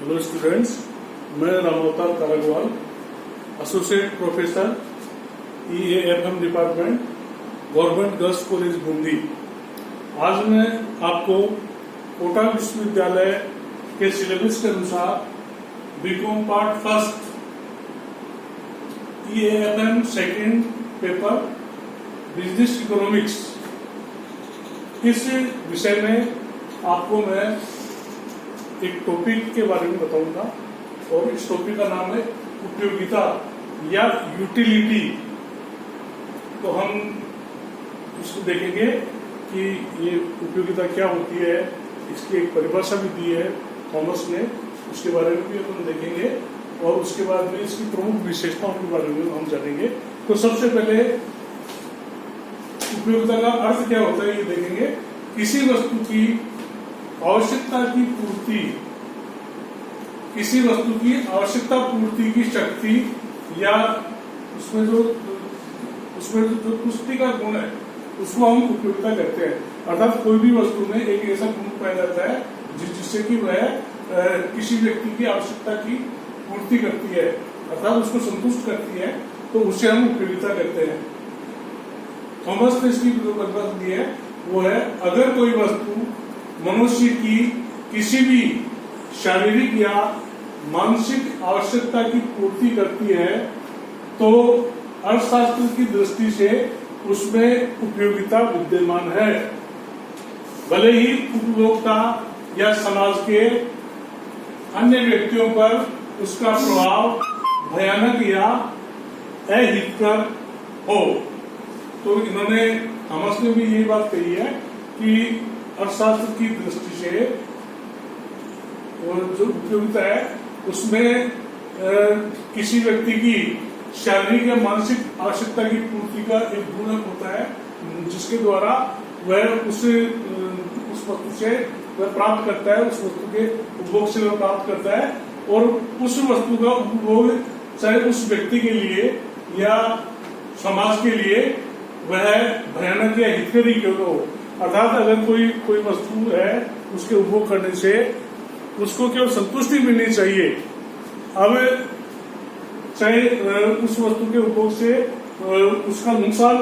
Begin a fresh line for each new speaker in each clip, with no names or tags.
Hello students, मैं Ramavatar Karagwal, associate professor EAFM department, government girls college Bundi. आज मैं आपको कोटा विश्वविद्यालय के सिलेबस के अनुसार BCom part first EAFM second paper business economics, इस विषय में आपको मैं एक टॉपिक के बारे में बताऊंगा और इस टॉपिक का नाम है उपयोगिता या यूटिलिटी। तो हम इसको देखेंगे कि ये उपयोगिता क्या होती है, इसकी एक परिभाषा भी दी है थॉमस ने, उसके बारे में भी अपन देखेंगे और उसके बाद में इसकी प्रमुख विशेषताओं के बारे में हम जानेंगे। तो सबसे पहले उपयोगिता का अर्थ क्या होता है ये देखेंगे। किसी वस्तु की आवश्यकता की पूर्ति, किसी वस्तु की आवश्यकता पूर्ति की शक्ति या उसमें जो पुष्टि का गुण है उसको हम उपयोगिता कहते हैं। अर्थात कोई भी वस्तु में एक ऐसा गुण पाया जाता है जिससे कि वह किसी व्यक्ति की आवश्यकता की पूर्ति करती है, अर्थात उसको संतुष्ट करती है, तो उसे हम उपयोगिता कहते हैं। थॉमस ने इसकी जो परिभाषा दी है वो है, अगर कोई वस्तु मनुष्य की किसी भी शारीरिक या मानसिक आवश्यकता की पूर्ति करती है तो अर्थशास्त्र की दृष्टि से उसमें उपयोगिता विद्यमान है, भले ही उपभोक्ता या समाज के अन्य व्यक्तियों पर उसका प्रभाव भयानक या अहितकर हो। तो इन्होंने, थॉमस ने भी यही बात कही है कि अर्थशास्त्र की दृष्टि से जो उपयोगिता है उसमें किसी व्यक्ति की शारीरिक या मानसिक आवश्यकता की पूर्ति का एक गुण होता है जिसके द्वारा वह उस वस्तु से वह प्राप्त करता है, उस वस्तु के उपभोग से वह प्राप्त करता है और उस वस्तु का उपभोग चाहे उस व्यक्ति के लिए या समाज के लिए वह भयानक या हितकारी क्यों हो। अर्थात अगर कोई वस्तु है उसके उपभोग करने से उसको केवल संतुष्टि मिलनी चाहिए। अब चाहे उस वस्तु के उपभोग से उसका नुकसान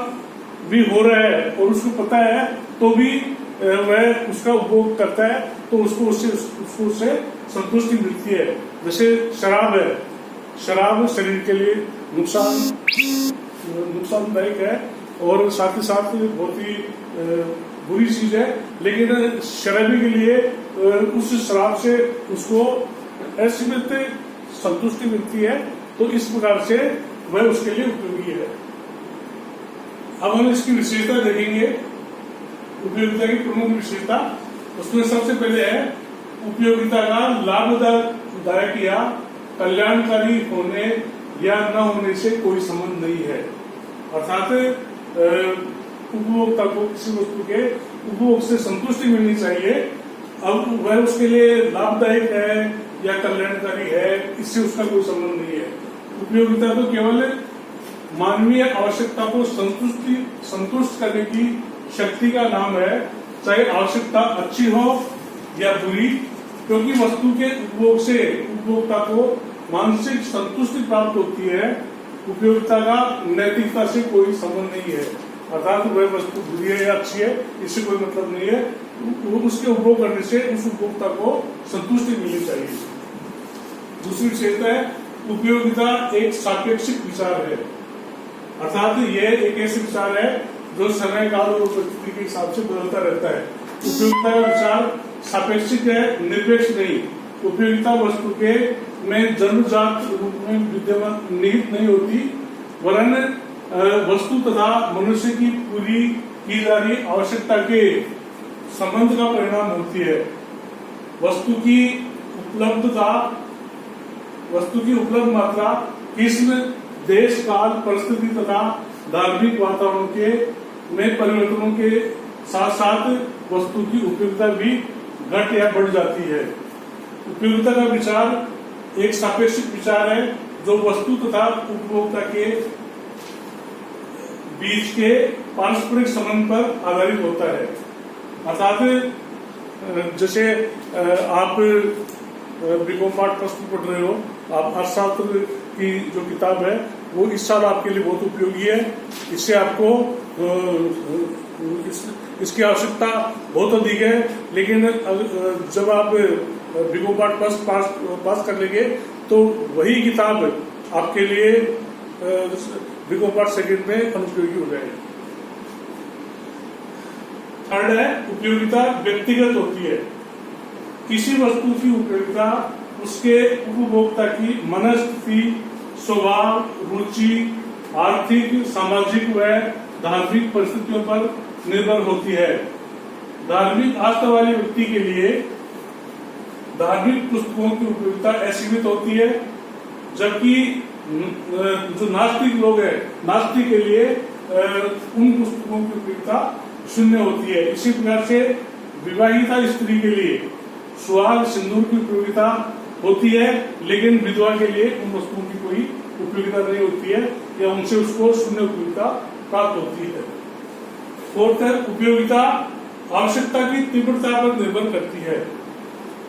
भी हो रहा है और उसको पता है तो भी वह उसका उपभोग करता है तो उसको उससे संतुष्टि मिलती है। जैसे शराब है, शराब शरीर के लिए नुकसानदायक है और साथ ही साथ बहुत ही बुरी चीज है, लेकिन शराबी के लिए उस शराब से उसको ऐसी संतुष्टि मिलती है, तो इस प्रकार से वह उसके लिए उपयोगी है। अब हम इसकी विशेषता देखेंगे, उपयोगिता की प्रमुख विशेषता। उसमें सबसे पहले है उपयोगिता का लाभदायक या कल्याणकारी होने या न होने से कोई संबंध नहीं है। अर्थात उपभोक्ता को किसी वस्तु के उपभोग से संतुष्टि मिलनी चाहिए। अब वह उसके लिए लाभदायक है या कल्याणकारी है, इससे उसका कोई संबंध नहीं है। उपयोगिता तो केवल मानवीय आवश्यकता को संतुष्ट करने की शक्ति का नाम है, चाहे आवश्यकता अच्छी हो या बुरी, क्योंकि वस्तु के उपभोग से उपभोक्ता को मानसिक संतुष्टि प्राप्त होती है। उपयोगिता का नैतिकता से कोई संबंध नहीं है, अर्थात वह वस्तु बुरी है या अच्छी है इससे कोई मतलब नहीं है। उसके उपभोग करने से उस उपभोक्ता को संतुष्टि मिलनी चाहिए। दूसरी विशेषता है उपयोगिता एक सापेक्षिक विचार है, अर्थात यह एक ऐसे विचार है जो समय काल और परिस्थिति के हिसाब से बदलता रहता है। उपयोगिता का विचार सापेक्षिक है, निरपेक्ष नहीं। उपयोगिता वस्तु के में जन्मजात रूप में विद्यमान निहित नहीं होती, वरन वस्तु तथा मनुष्य की पूरी की जा रही आवश्यकता के संबंध का परिणाम होती है। वस्तु की उपलब्ध मात्रा किस्म, देश, काल, परिस्थिति तथा धार्मिक वातावरण के में परिवर्तनों के साथ साथ वस्तु की उपयोगिता भी घट या बढ़ जाती है। उपयोगिता का विचार एक सापेक्षिक विचार है जो वस्तु तथा उपभोक्ता के बीच के पारस्परिक संबंध पर आधारित होता है। अर्थात जैसे आप बीकॉम पार्ट फर्स्ट पढ़ रहे हो, आप अर्थशास्त्र की जो किताब है वो इस साल आपके लिए बहुत उपयोगी है। इससे आपको इसकी आवश्यकता बहुत अधिक है, लेकिन जब आप बीकॉम पार्ट फर्स्ट पास कर लेंगे तो वही किताब आपके लिए बीकॉम पार्ट सेकेंड में अनुपयोगी हो जाएगी। थर्ड है उपयोगिता व्यक्तिगत होती है। किसी वस्तु की उपयोगिता उसके उपभोक्ता की मनस्थिति, स्वभाव, रुचि, आर्थिक, सामाजिक व धार्मिक परिस्थितियों पर निर्भर होती है। धार्मिक आस्था वाले व्यक्ति के लिए धार्मिक पुस्तकों की उपयोगिता असीमित होती है, जबकि जो नास्तिक लोग हैं, नास्तिक के लिए उन पुस्तकों की उपयोगिता शून्य होती है। इसी प्रकार से विवाहिता स्त्री के लिए सुहाग सिंदूर की उपयोगिता होती है, लेकिन विधवा के लिए उन वस्तुओं की कोई उपयोगिता नहीं होती है या उनसे उसको शून्य उपयोगिता प्राप्त होती है। फोर्थ है उपयोगिता आवश्यकता की तीव्रता पर निर्भर करती है।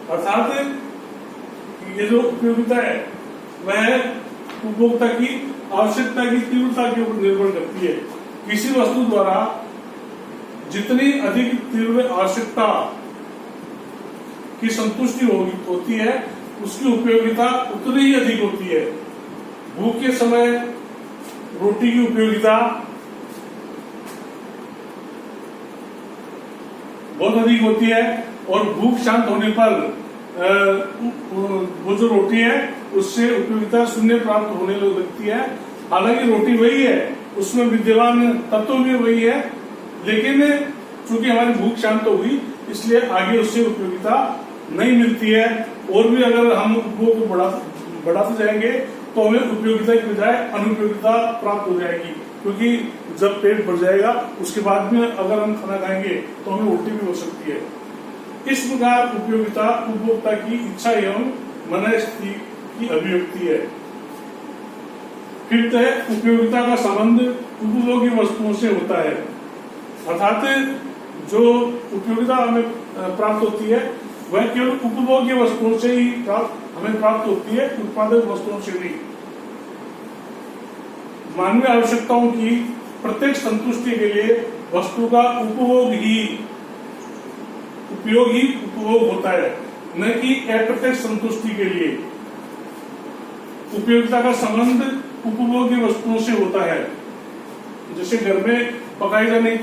अर्थात ये जो उपयोगिता है वह उपभोक्ता की आवश्यकता की तीव्रता के ऊपर निर्भर करती है। किसी वस्तु द्वारा जितनी अधिक तीव्र आवश्यकता की संतुष्टि होती है, उसकी उपयोगिता उतनी ही अधिक होती है। भूख के समय रोटी की उपयोगिता बहुत अधिक होती है और भूख शांत होने पर वो जो रोटी है उससे उपयोगिता शून्य प्राप्त होने लगती है। हालांकि रोटी वही है, उसमें विद्यमान तत्व भी वही है, लेकिन चूंकि हमारी भूख शांत होगी इसलिए आगे उससे उपयोगिता नहीं मिलती है। और भी अगर हम उपभोग को बढ़ाते जाएंगे तो हमें उपयोगिता की बजाय अनुपयोगिता प्राप्त हो जाएगी, क्योंकि जब पेट भर जाएगा उसके बाद में अगर हम खाना खाएंगे तो हमें उल्टी भी हो सकती है। इस प्रकार उपयोगिता उपभोक्ता की इच्छा एवं मनस्थिति की अभिव्यक्ति है। फिफ्थ है उपयोगिता का संबंध उपभोग्य वस्तुओं से होता है। अर्थात जो उपयोगिता हमें प्राप्त होती है वह केवल उपभोग्य वस्तुओं से ही हमें प्राप्त होती है, उत्पादक वस्तुओं से नहीं। मानवीय आवश्यकताओं की प्रत्येक संतुष्टि के लिए वस्तु का उपभोग ही उपभोग होता है, न कि अप्रत्यक्ष संतुष्टि के लिए। उपयोगिता का संबंध उपभोग्य वस्तुओं से होता है। जैसे घर में पकाए जाने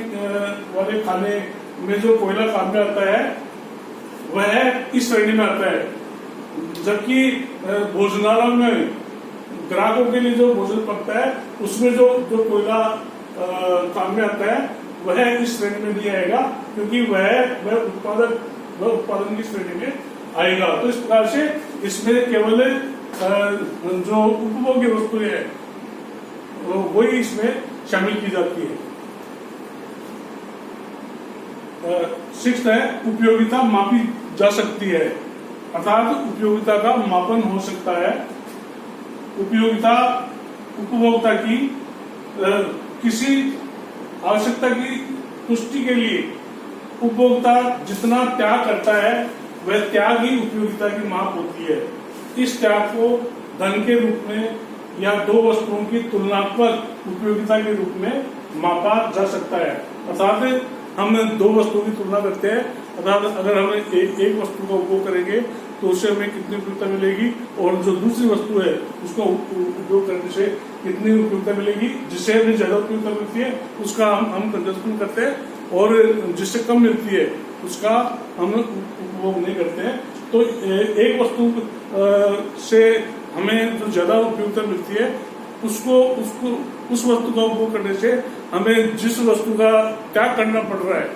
वाले खाने में जो कोयला काम में आता है वह इस श्रेणी में आता है, जबकि भोजनालय में ग्राहकों के लिए जो भोजन पकता है उसमें जो कोयला काम में आता है वह इस श्रेणी में नहीं आएगा, क्योंकि वह उत्पादन की श्रेणी में आएगा। तो इस प्रकार से इसमें केवल जो उपभोग्य वस्तुएं है वही इसमें शामिल की जाती है। सिक्स्थ है उपयोगिता मापी जा सकती है, अर्थात उपयोगिता का मापन हो सकता है। उपयोगिता उपभोक्ता की किसी आवश्यकता की पुष्टि के लिए उपभोक्ता जितना त्याग करता है वह त्याग ही उपयोगिता की माप होती है। इस त्याग को धन के रूप में या दो वस्तुओं की तुलनात्मक उपयोगिता के रूप में मापा जा सकता है। अर्थात हम दो वस्तुओं की तुलना करते हैं, अर्थात अगर हम एक वस्तु का उपयोग करेंगे तो उससे हमें कितनी उपयोगिता मिलेगी और जो दूसरी वस्तु है उसका उपयोग करने से कितनी उपयोगिता मिलेगी। जिससे हमें ज्यादा उपयोगिता मिलती है उसका हम कंजप्शन करते हैं और जिससे कम मिलती है उसका हम उपभोग नहीं करते हैं। तो एक वस्तु से हमें जो ज्यादा उपयोगिता मिलती है उस वस्तु का उपयोग करने से हमें जिस वस्तु का त्याग करना पड़ रहा है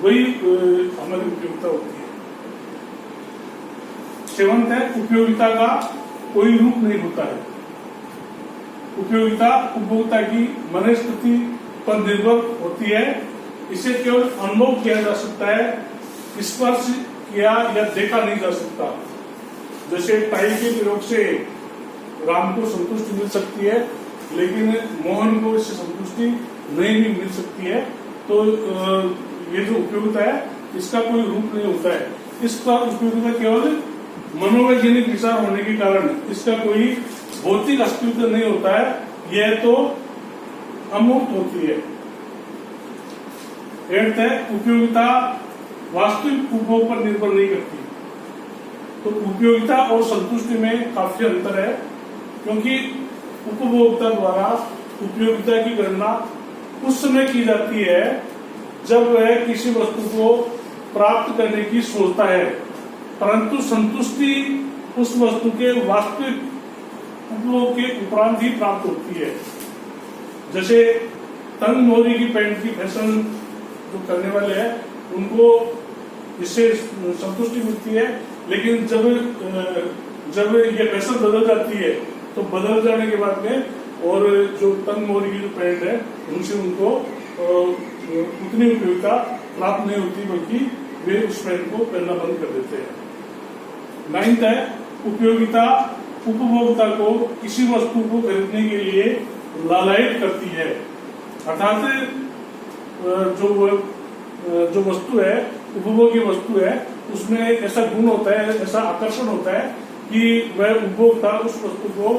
वही हमारी उपयोगिता होती है। सेवंथ है उपयोगिता का कोई रूप नहीं होता है। उपयोगिता उपभोक्ता की मनस्थिति पर निर्भर होती है। इसे केवल अनुभव किया जा सकता है, स्पर्श किया या देखा नहीं जा सकता। जैसे टाई के प्रयोग से राम को संतुष्टि मिल सकती है, लेकिन मोहन को इससे संतुष्टि नहीं भी मिल सकती है। तो ये जो उपयोगिता है इसका कोई रूप नहीं होता है। इसका उपयोगिता केवल मनोवैज्ञानिक विचार होने के कारण इसका कोई भौतिक अस्तित्व नहीं होता है, यह तो अमूर्त होती है। अर्थ है उपयोगिता वास्तविक उपभोग पर निर्भर नहीं करती। तो उपयोगिता और संतुष्टि में काफी अंतर है, क्योंकि उपभोक्ता द्वारा उपयोगिता की गणना उस समय की जाती है जब वह किसी वस्तु को प्राप्त करने की सोचता है, परंतु संतुष्टि उस वस्तु के वास्तविक उपभोग के उपरांत ही प्राप्त होती है। जैसे तंग मोहरी की पैंट की फैशन जो करने वाले हैं उनको इससे संतुष्टि मिलती है, लेकिन जब ये फैशन बदल जाती है तो बदल जाने के बाद में और जो तंग मोहरी की जो पैंट है उनसे उनको उतनी उपयोगिता प्राप्त नहीं होती, बल्कि वे उस पैंट को पहनना बंद कर देते हैं। 9th है उपयोगिता उपभोक्ता को किसी वस्तु को खरीदने के लिए लालायित करती है। अर्थात जो वस्तु है, उपभोग्य वस्तु है, उसमें ऐसा गुण होता है, ऐसा आकर्षण होता है कि वह उपभोक्ता उस वस्तु को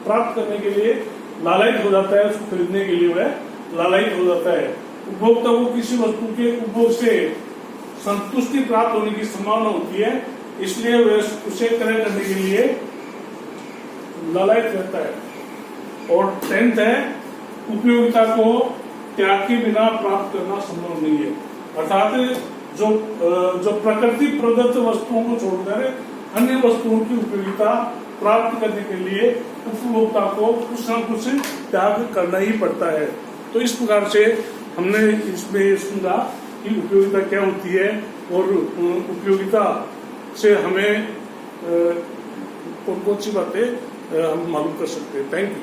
प्राप्त करने के लिए लालायित हो जाता है, उसको खरीदने के लिए वह लालायित हो जाता है। उपभोक्ता को किसी वस्तु के उपभोग से संतुष्टि प्राप्त होने की संभावना होती है, इसलिए वह उसे क्रय करने के लिए लालायित रहता है। और 10th है उपयोगिता को त्याग के बिना प्राप्त करना संभव नहीं है। अर्थात जो प्रकृति प्रदत्त वस्तुओं को छोड़कर अन्य वस्तुओं की उपयोगिता प्राप्त करने के लिए उपभोक्ता को कुछ न कुछ त्याग करना ही पड़ता है। तो इस प्रकार से हमने इसमें समझा कि उपयोगिता क्या होती है और उपयोगिता से हमें कौन कौन सी बातें हम मालूम कर सकते हैं। Thank you.